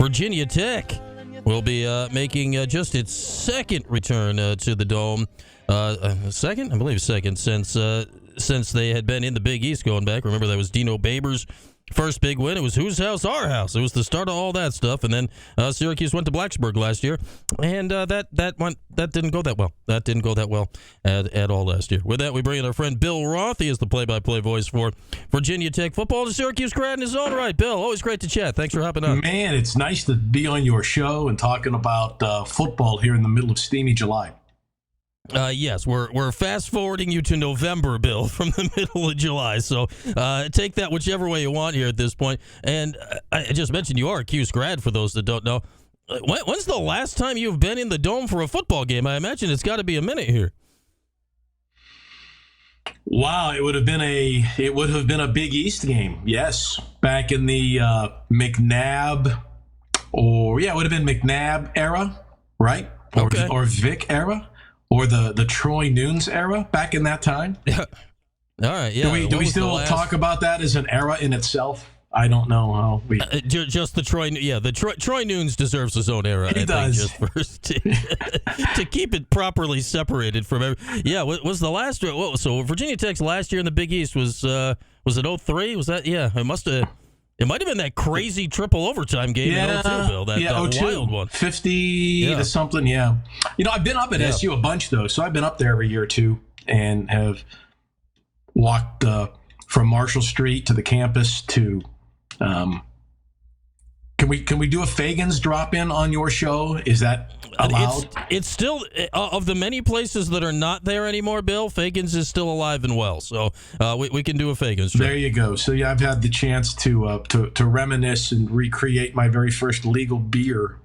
Virginia Tech will be making just its second return to the Dome. Second? I believe second since they had been in the Big East going back. Remember, that was Dino Babers' first big win. It was whose house? Our house. It was the start of all that stuff. And then Syracuse went to Blacksburg last year, and that didn't go that well. That didn't go that well at all last year. With that, we bring in our friend Bill Roth. He is the play-by-play voice for Virginia Tech football. The Syracuse grad in his own right. Bill, always great to chat. Thanks for hopping on. Man, it's nice to be on your show and talking about football here in the middle of steamy July. Yes, we're fast forwarding you to November, Bill, from the middle of July. So take that whichever way you want here at this point. And I just mentioned you are a Cuse grad, for those that don't know. When's the last time you've been in the Dome for a football game? I imagine it's got to be a minute here. Wow, it would have been a Big East game. Yes, back in the McNabb, it would have been McNabb era, right? Or Vic era. Or the Troy Nunes era back in that time? Yeah. All right. Yeah. Do we still talk about that as an era in itself? I don't know how we. Just the Troy. Yeah, the Troy Nunes deserves his own era. He does. Just first to keep it properly separated from every. Yeah. What was the last? So Virginia Tech's last year in the Big East was it 03? Was that? Yeah. It might have been that crazy triple overtime game in 02, Bill. That wild one. 50 to something, yeah. I've been up at SU a bunch, though, so I've been up there every year or two and have walked from Marshall Street to the campus to Can we do a Fagans drop-in on your show? Is that allowed? It's still, of the many places that are not there anymore, Bill, Fagans is still alive and well. So we can do a Fagans drop. There you go. So yeah, I've had the chance to reminisce and recreate my very first legal beer,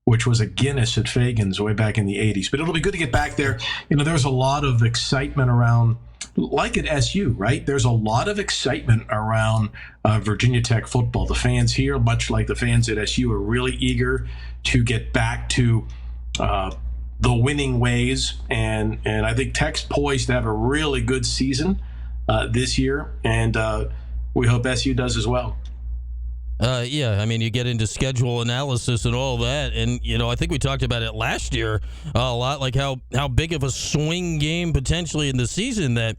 which was a Guinness at Fagans way back in the 80s. But it'll be good to get back there. There was a lot of excitement around, like at SU, right? There's a lot of excitement around Virginia Tech football. The fans here, much like the fans at SU, are really eager to get back to the winning ways. And I think Tech's poised to have a really good season this year. And we hope SU does as well. Yeah, I mean, you get into schedule analysis and all that, and, I think we talked about it last year a lot, like how big of a swing game potentially in the season that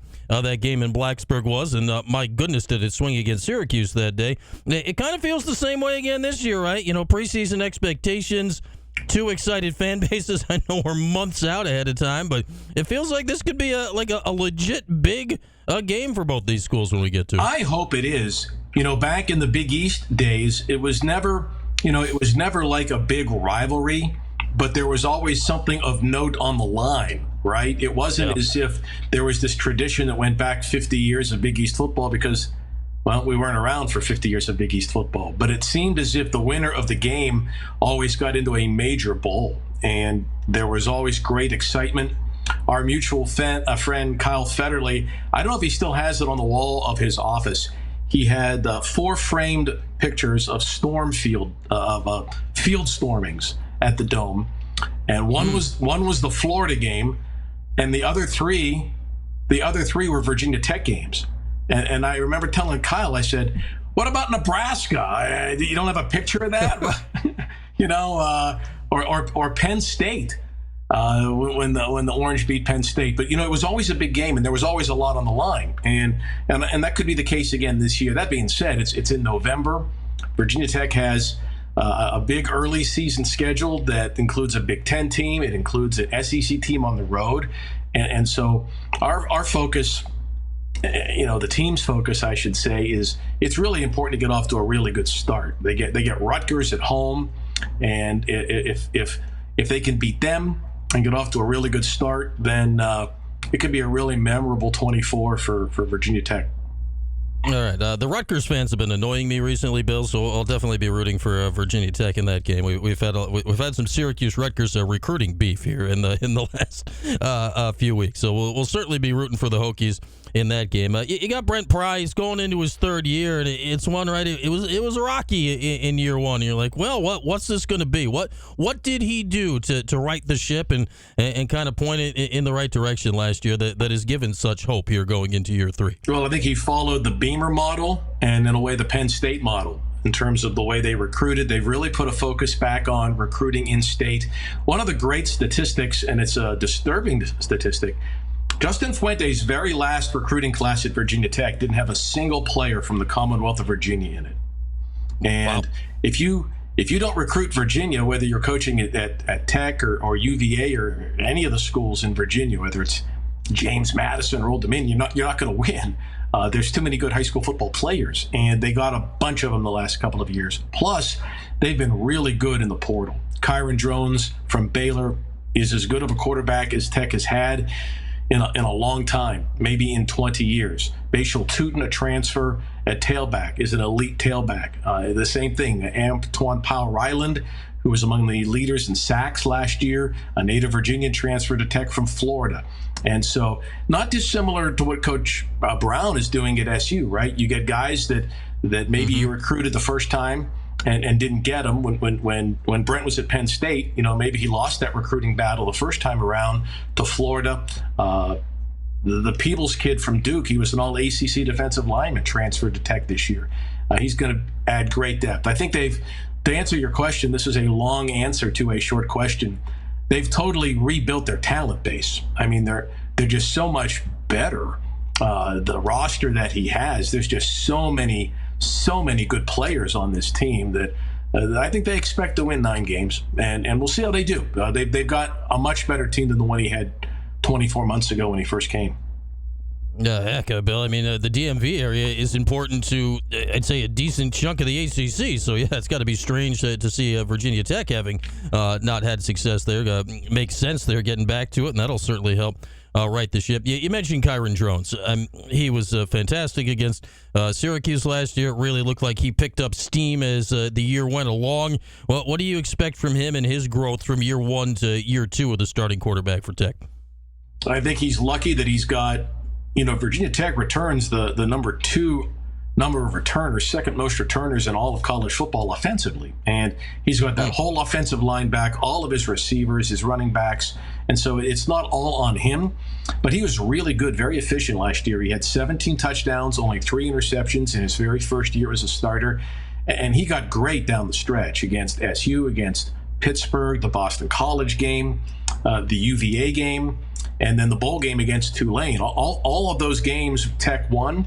game in Blacksburg was, and my goodness, did it swing against Syracuse that day. It kind of feels the same way again this year, right? Preseason expectations, two excited fan bases. I know we're months out ahead of time, but it feels like this could be a legit big game for both these schools when we get to it. I hope it is. Back in the Big East days, it was never like a big rivalry, but there was always something of note on the line, right? It wasn't as if there was this tradition that went back 50 years of Big East football because, well, we weren't around for 50 years of Big East football. But it seemed as if the winner of the game always got into a major bowl, and there was always great excitement. Our mutual friend, Kyle Federley, I don't know if he still has it on the wall of his office. He had 4 framed pictures of field stormings at the Dome, and one was the Florida game, and the other three were Virginia Tech games. And I remember telling Kyle, I said, "What about Nebraska? You don't have a picture of that, or Penn State." When the Orange beat Penn State. But, it was always a big game, and there was always a lot on the line. And that could be the case again this year. That being said, it's in November. Virginia Tech has a big early season schedule that includes a Big Ten team. It includes an SEC team on the road. And so our focus, the team's focus, I should say, is it's really important to get off to a really good start. They get Rutgers at home, and if they can beat them and get off to a really good start, then it could be a really memorable 24 for Virginia Tech. All right. The Rutgers fans have been annoying me recently, Bill, so I'll definitely be rooting for Virginia Tech in that game. We've had some Syracuse-Rutgers recruiting beef here in the last few weeks, so we'll certainly be rooting for the Hokies in that game. You got Brent Pry going into his third year, and it's one, right? It was rocky in year one. You're like, well, what's this going to be? What did he do to right the ship and kind of point it in the right direction last year that has given such hope here going into year three? Well, I think he followed the Beamer model and, in a way, the Penn State model. in terms of the way they recruited. They've really put a focus back on recruiting in-state. One of the great statistics, and it's a disturbing statistic, Justin Fuente's very last recruiting class at Virginia Tech didn't have a single player from the Commonwealth of Virginia in it. And if you don't recruit Virginia, whether you're coaching at Tech or UVA or any of the schools in Virginia, whether it's James Madison or Old Dominion, you're not going to win. There's too many good high school football players, and they got a bunch of them the last couple of years. Plus, they've been really good in the portal. Kyron Drones from Baylor is as good of a quarterback as Tech has had in a long time, maybe in 20 years. Bashal Tootin, a transfer at tailback, is an elite tailback. The same thing, Antoine Powell-Ryland, who was among the leaders in sacks last year, a native Virginian transfer to Tech from Florida. And so not dissimilar to what Coach Brown is doing at SU, right? You get guys that maybe you recruited the first time and didn't get them when Brent was at Penn State. You know, maybe he lost that recruiting battle the first time around to Florida. The Peebles kid from Duke, he was an all-ACC defensive lineman, transferred to Tech this year. He's going to add great depth. I think to answer your question, this is a long answer to a short question. They've totally rebuilt their talent base. I mean, they're just so much better. The roster that he has, there's just so many good players on this team that I think they expect to win 9 games, and we'll see how they do. They've got a much better team than the one he had 24 months ago when he first came. Heck, Bill. I mean, the DMV area is important to, I'd say, a decent chunk of the ACC. So, yeah, it's got to be strange to see Virginia Tech having not had success there. Makes sense they're getting back to it, and that'll certainly help right the ship. You mentioned Kyron Drones. He was fantastic against Syracuse last year. It really looked like he picked up steam as the year went along. Well, what do you expect from him and his growth from year 1 to year 2 of the starting quarterback for Tech? I think he's lucky that he's got, Virginia Tech returns the number 2 number of returners, second most returners in all of college football offensively. And he's got that whole offensive line back, all of his receivers, his running backs. And so it's not all on him, but he was really good, very efficient last year. He had 17 touchdowns, only 3 interceptions in his very first year as a starter. And he got great down the stretch against SU, against Pittsburgh, the Boston College game, the UVA game, and then the bowl game against Tulane. All of those games Tech won.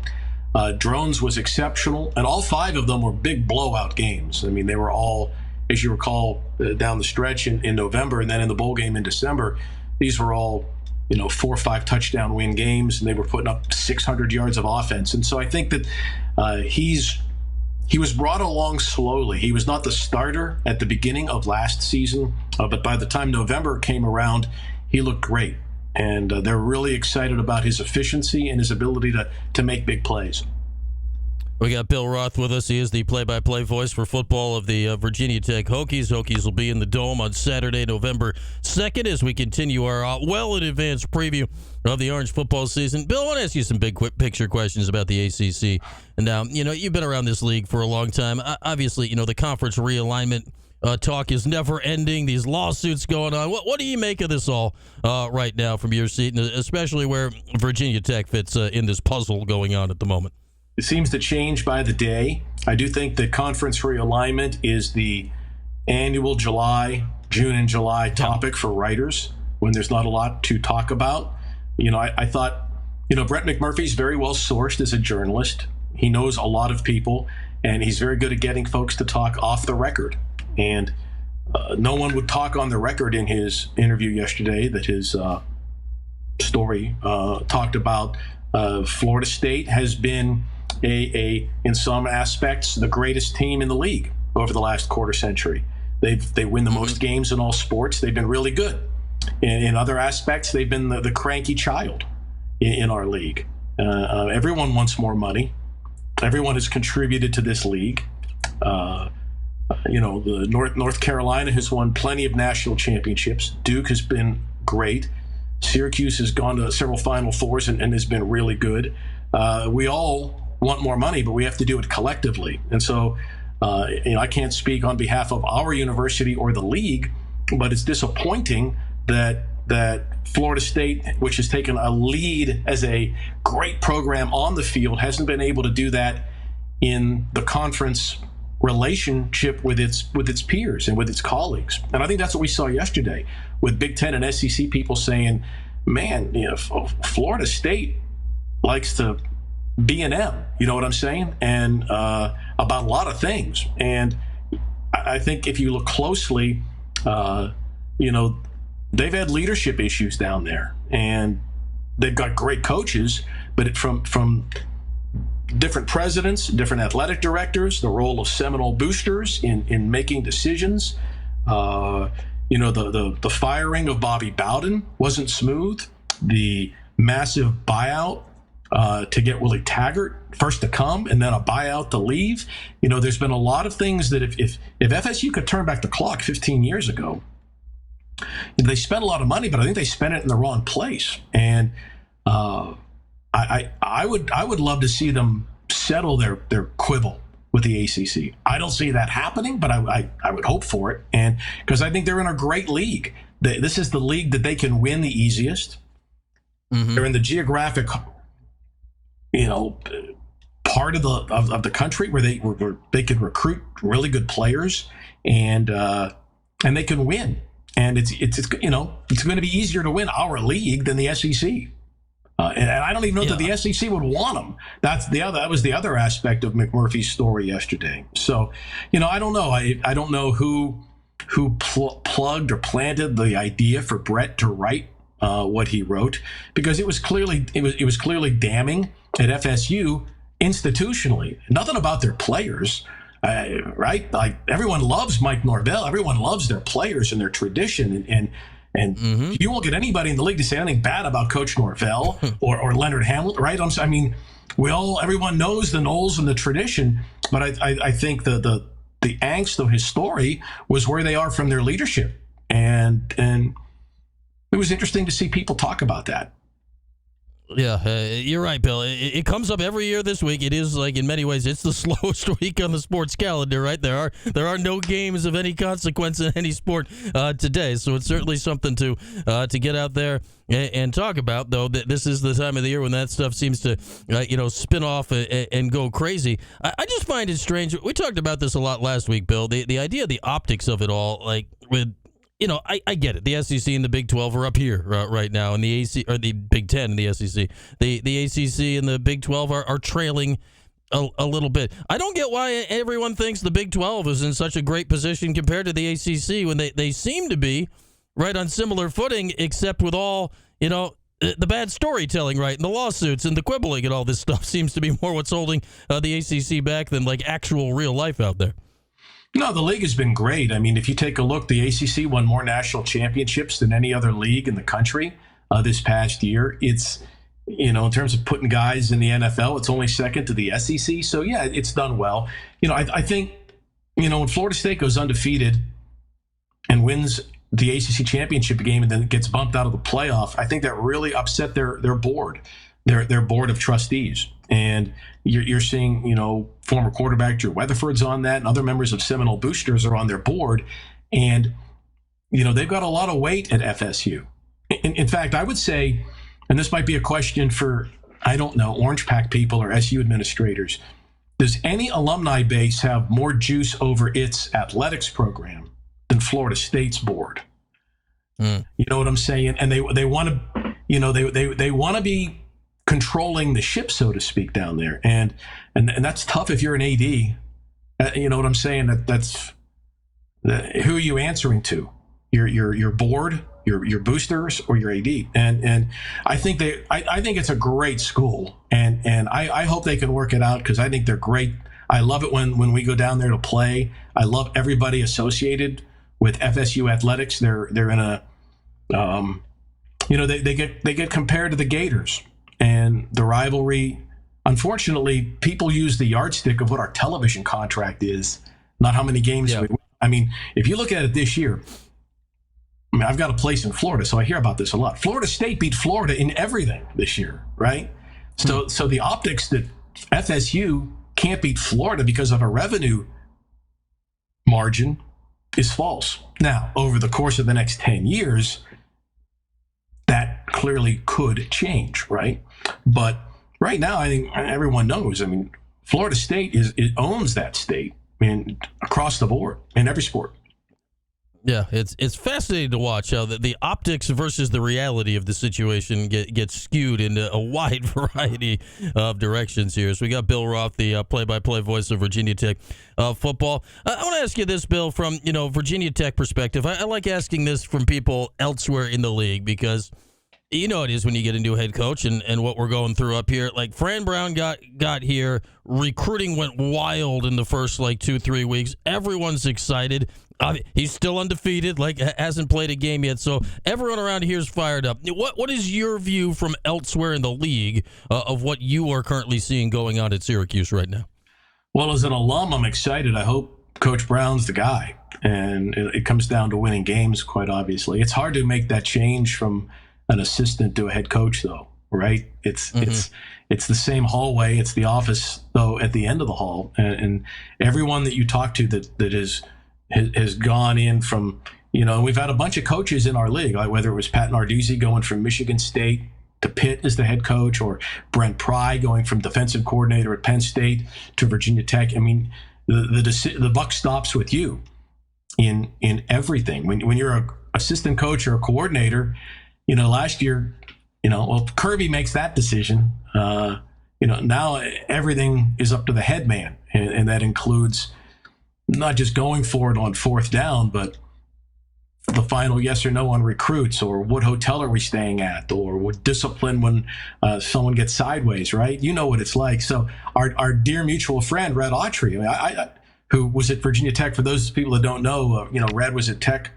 Drones was exceptional, and all 5 of them were big blowout games. I mean, they were all, as you recall, down the stretch in November, and then in the bowl game in December. These were all, 4 or 5 touchdown win games, and they were putting up 600 yards of offense. And so I think that he was brought along slowly. He was not the starter at the beginning of last season, but by the time November came around, he looked great. And they're really excited about his efficiency and his ability to make big plays. We got Bill Roth with us. He is the play-by-play voice for football of the Virginia Tech Hokies. Hokies will be in the Dome on Saturday, November 2nd, as we continue our well-in-advance preview of the Orange football season. Bill, I want to ask you some big picture questions about the ACC. And now, you've been around this league for a long time. Obviously, the conference realignment talk is never ending. These lawsuits going on. What do you make of this all right now from your seat, and especially where Virginia Tech fits in this puzzle going on at the moment? It seems to change by the day. I do think that conference realignment is the annual June and July topic for writers when there's not a lot to talk about. I thought, Brett McMurphy's very well sourced as a journalist. He knows a lot of people, and he's very good at getting folks to talk off the record. And no one would talk on the record in his interview yesterday that his story talked about Florida State has been in some aspects the greatest team in the league over the last quarter century. They win the most games in all sports. They've been really good. In other aspects, they've been the cranky child in our league. Everyone wants more money. Everyone has contributed to this league. The North Carolina has won plenty of national championships. Duke has been great. Syracuse has gone to several Final Fours and has been really good. We all want more money, but we have to do it collectively. And so, I can't speak on behalf of our university or the league, but it's disappointing that Florida State, which has taken a lead as a great program on the field, hasn't been able to do that in the conference relationship with its peers and with its colleagues. And I think that's what we saw yesterday with Big Ten and SEC people saying, man, Florida State likes to B&M, you know what I'm saying? And about a lot of things. And I think if you look closely, they've had leadership issues down there, and they've got great coaches, but from different presidents, different athletic directors, the role of seminal boosters in making decisions. The firing of Bobby Bowden wasn't smooth. The massive buyout to get Willie Taggart, first to come and then a buyout to leave. There's been a lot of things that if FSU could turn back the clock 15 years ago, they spent a lot of money, but I think they spent it in the wrong place. And I would love to see them settle their quibble with the ACC. I don't see that happening, but I would hope for it. And because I think they're in a great league. This is the league that they can win the easiest. Mm-hmm. They're in the geographic, part of the country where they can recruit really good players and they can win. And it's going to be easier to win our league than the SEC. And I don't even know that the SEC would want them. That was the other aspect of McMurphy's story yesterday. So, I don't know. I don't know who plugged or planted the idea for Brett to write what he wrote, because it was clearly damning at FSU institutionally. Nothing about their players. Right? Like, everyone loves Mike Norvell. Everyone loves their players and their tradition. And mm-hmm. You won't get anybody in the league to say anything bad about Coach Norvell or Leonard Hamilton, right? Everyone knows the Noles and the tradition, but I think the angst of his story was where they are from their leadership. And it was interesting to see people talk about that. Yeah, you're right, Bill. It comes up every year this week. It is, like, in many ways, it's the slowest week on the sports calendar, right? There are no games of any consequence in any sport today, so it's certainly something to get out there and talk about, though. That this is the time of the year when that stuff seems to, spin off and go crazy. I just find it strange. We talked about this a lot last week, Bill. The idea of the optics of it all, like, with... I get it. The SEC and the Big 12 are up here right now, and the the Big 10 and the SEC. The ACC and the Big 12 are trailing a little bit. I don't get why everyone thinks the Big 12 is in such a great position compared to the ACC when they seem to be right on similar footing, except with all, the bad storytelling, right, and the lawsuits and the quibbling and all this stuff seems to be more what's holding the ACC back than, like, actual real life out there. No, the league has been great. I mean, if you take a look, the ACC won more national championships than any other league in the country this past year. It's, in terms of putting guys in the NFL, it's only second to the SEC. So, yeah, it's done well. I think, when Florida State goes undefeated and wins the ACC championship game and then gets bumped out of the playoff, I think that really upset their board, their board of trustees. And you're seeing, former quarterback Drew Weatherford's on that, and other members of Seminole Boosters are on their board. And, they've got a lot of weight at FSU. In fact, I would say, and this might be a question for, I don't know, Orange Pack people or SU administrators, does any alumni base have more juice over its athletics program than Florida State's board? You know what I'm saying? And they want to, they want to be controlling the ship, so to speak, down there, and that's tough if you're an AD. You know what I'm saying? That's who are you answering to? Your board, your boosters, or your AD? And I think I think it's a great school, and I hope they can work it out, because I think they're great. I love it when we go down there to play. I love everybody associated with FSU athletics. They're in a they get compared to the Gators. And the rivalry, unfortunately, people use the yardstick of what our television contract is, not how many games we win. I mean, if you look at it this year, I've got a place in Florida, so I hear about this a lot. Florida State beat Florida in everything this year, right? So the optics that FSU can't beat Florida because of a revenue margin is false. Now, over the course of the next 10 years, that clearly could change, right? But right now, I think everyone knows. I mean, Florida State it owns that state, across the board in every sport. Yeah, it's fascinating to watch how the optics versus the reality of the situation gets skewed into a wide variety of directions here. So we got Bill Roth, the play-by-play voice of Virginia Tech football. I want to ask you this, Bill, from Virginia Tech perspective. I like asking this from people elsewhere in the league because you know it is when you get into a head coach and what we're going through up here. Like Fran Brown got here, recruiting went wild in the first 2-3 weeks. Everyone's excited. He's still undefeated, hasn't played a game yet. So everyone around here is fired up. What is your view from elsewhere in the league of what you are currently seeing going on at Syracuse right now? Well, as an alum, I'm excited. I hope Coach Brown's the guy. And it comes down to winning games, quite obviously. It's hard to make that change from an assistant to a head coach, though, right? It's the same hallway. It's the office, though, at the end of the hall. And everyone that you talk to that has gone in from, we've had a bunch of coaches in our league, like whether it was Pat Narduzzi going from Michigan State to Pitt as the head coach, or Brent Pry going from defensive coordinator at Penn State to Virginia Tech. I mean, the buck stops with you in everything. When you're an assistant coach or a coordinator, last year, Kirby makes that decision. Now everything is up to the head man, and that includes not just going for it on fourth down, but the final yes or no on recruits, or what hotel are we staying at, or what discipline when someone gets sideways, right? You know what it's like. So our dear mutual friend, Red Autry, who was at Virginia Tech, for those people that don't know, Red was at Tech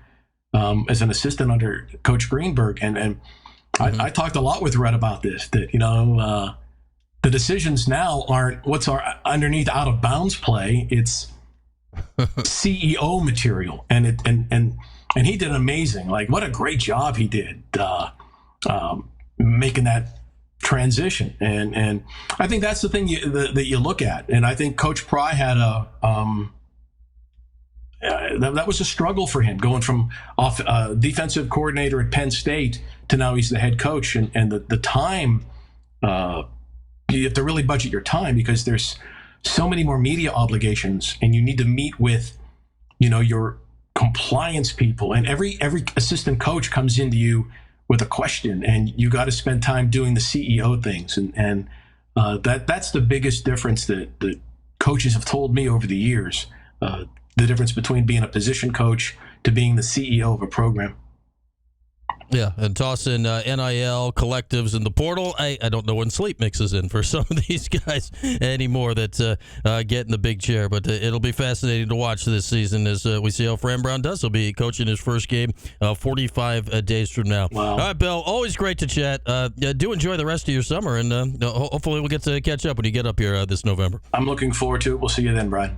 as an assistant under Coach Greenberg. And I talked a lot with Red about this, that, the decisions now aren't what's our underneath out of bounds play. It's CEO material. And he did amazing. What a great job he did making that transition. And I think that's the thing that you look at. And I think Coach Pry had that was a struggle for him, going from defensive coordinator at Penn State to now he's the head coach. And the time, you have to really budget your time, because there's so many more media obligations, and you need to meet with, your compliance people. And every assistant coach comes into you with a question, and you got to spend time doing the CEO things. And that's the biggest difference that coaches have told me over the years. The difference between being a position coach to being the CEO of a program. Yeah, and toss in NIL, collectives, and the portal. I don't know when sleep mixes in for some of these guys anymore that get in the big chair. But it'll be fascinating to watch this season as we see how Fran Brown does. He'll be coaching his first game 45 days from now. Wow. All right, Bill, always great to chat. Do enjoy the rest of your summer, and hopefully we'll get to catch up when you get up here this November. I'm looking forward to it. We'll see you then, Brian.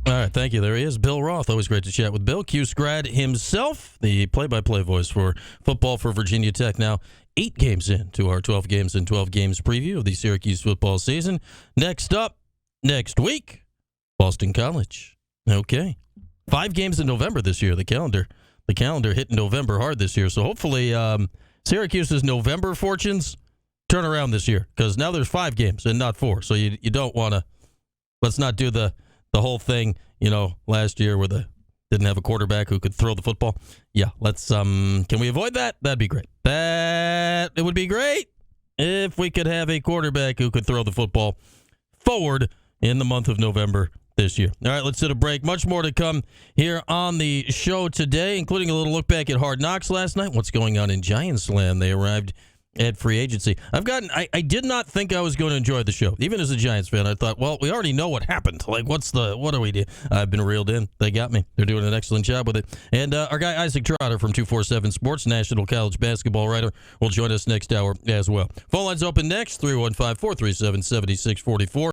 All right, thank you. There he is, Bill Roth. Always great to chat with Bill. Cuse grad himself, the play-by-play voice for football for Virginia Tech. Now, 8 games into our 12 games and 12 games preview of the Syracuse football season. Next up, next week, Boston College. Okay. 5 games in November this year. The calendar hit November hard this year. So hopefully Syracuse's November fortunes turn around this year, because now there's 5 games and not 4. So you don't want to, let's not do the whole thing, last year where didn't have a quarterback who could throw the football. Yeah, let's can we avoid that? That'd be great. It would be great if we could have a quarterback who could throw the football forward in the month of November this year. All right, let's hit a break. Much more to come here on the show today, including a little look back at Hard Knocks last night. What's going on in Giants land? They arrived at free agency. I did not think I was going to enjoy the show. Even as a Giants fan, I thought, well, we already know what happened. What do we do? I've been reeled in. They got me. They're doing an excellent job with it. And our guy Isaac Trotter from 247 Sports, national college basketball writer, will join us next hour as well. Phone lines open next, 315-437-7644.